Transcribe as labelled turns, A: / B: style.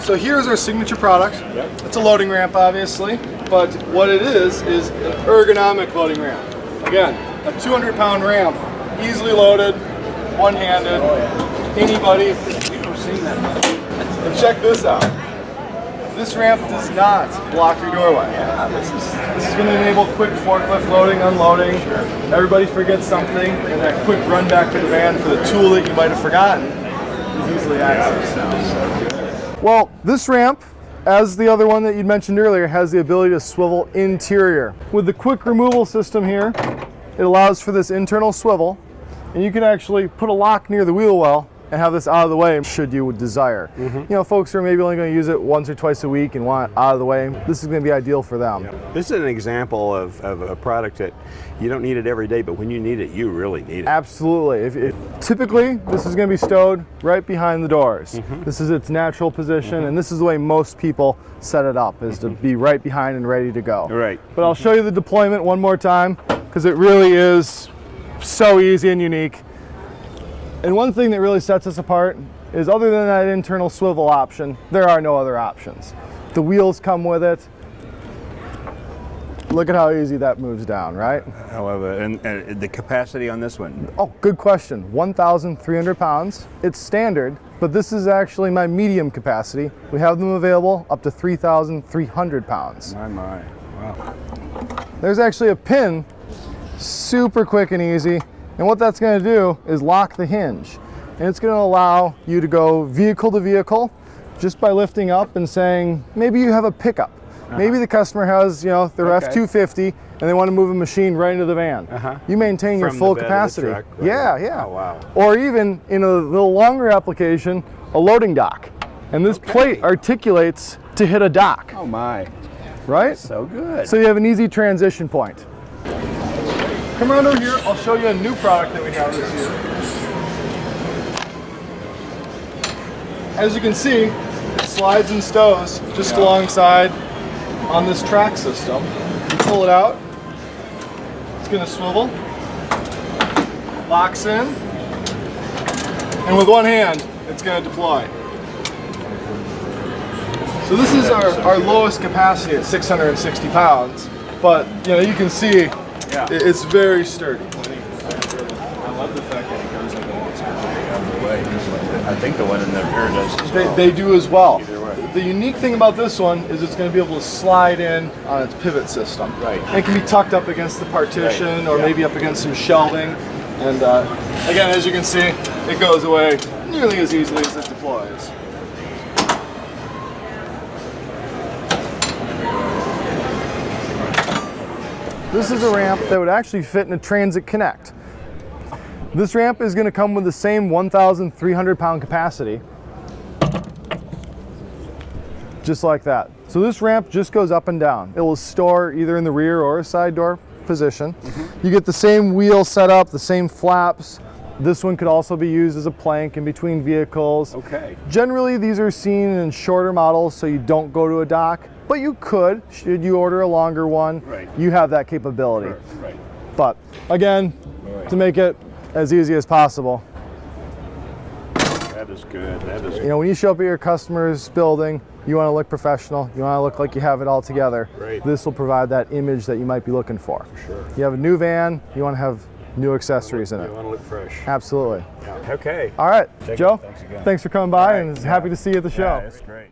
A: So here's our signature product.
B: Yep.
A: It's a loading ramp, obviously, but what it is an ergonomic loading ramp. Again, a 200-pound ramp, easily loaded, one-handed, anybody. And check this out. This ramp does not block your doorway.
B: Yeah,
A: this is going to enable quick forklift loading, unloading. Everybody forgets something, and that quick run back to the van for the tool that you might have forgotten is easily accessed now. Well, this ramp, as the other one that you mentioned earlier, has the ability to swivel interior. With the quick removal system here, it allows for this internal swivel, and you can actually put a lock near the wheel well and have this out of the way should you desire. You know, folks who are maybe only going to use it once or twice a week and want it out of the way, this is going to be ideal for them.
B: This is an example of a product that you don't need it every day, but when you need it, you really need it.
A: Absolutely. Typically, this is going to be stowed right behind the doors. This is its natural position, and this is the way most people set it up, is to be right behind and ready to go.
B: Right.
A: But I'll show you the deployment one more time, because it really is so easy and unique. And one thing that really sets us apart is, other than that internal swivel option, there are no other options. The wheels come with it. Look at how easy that moves down, right?
B: I love it. And the capacity on this one?
A: Oh, good question. 1,300 pounds. It's standard, but this is actually my medium capacity. We have them available up to 3,300 pounds.
B: My. Wow.
A: There's actually a pin, super quick and easy. And what that's going to do is lock the hinge. And it's going to allow you to go vehicle to vehicle just by lifting up and saying, maybe you have a pickup. Maybe the customer has, you know, their F-250 and they want to move a machine right into the van. You maintain your full capacity.
B: Truck, right?
A: Yeah.
B: Oh, wow.
A: Or even in a little longer application, a loading dock. And this plate articulates to hit a dock.
B: Oh my.
A: Right?
B: So good.
A: So you have an easy transition point. Come around over here, I'll show you a new product that we have this year. As you can see, it slides and stows just alongside on this track system. You pull it out, it's going to swivel, locks in, and with one hand, it's going to deploy. So this is our lowest capacity at 660 pounds, but you can see it's very sturdy.
B: I love the fact that it goes in out of the way. I think the one in there does as well.
A: They do as well.
B: Either way.
A: The unique thing about this one is it's going to be able to slide in on its pivot system.
B: Right.
A: And it can be tucked up against the partition or maybe up against some shelving. And again, as you can see, it goes away nearly as easily as it deploys. This is a ramp that would actually fit in a Transit Connect. This ramp is going to come with the same 1,300 pound capacity. Just like that. So this ramp just goes up and down. It will store either in the rear or a side door position. You get the same wheel setup, the same flaps. This one could also be used as a plank in between vehicles.
B: Okay.
A: Generally, these are seen in shorter models, so you don't go to a dock. But you could, should you order a longer one, you have that capability.
B: Right.
A: But again, to make it as easy as possible.
B: That is good. That is good.
A: When you show up at your customer's building, you want to look professional, you want to look like you have it all together. This will provide that image that you might be looking for.
B: Sure.
A: You have a new van, you want to have new accessories in it.
B: You want to look fresh.
A: Absolutely.
B: Yeah. Okay.
A: All right, Joe,
B: Thanks again.
A: thanks for coming by, and happy to see you at the show.
B: Yeah, it's great.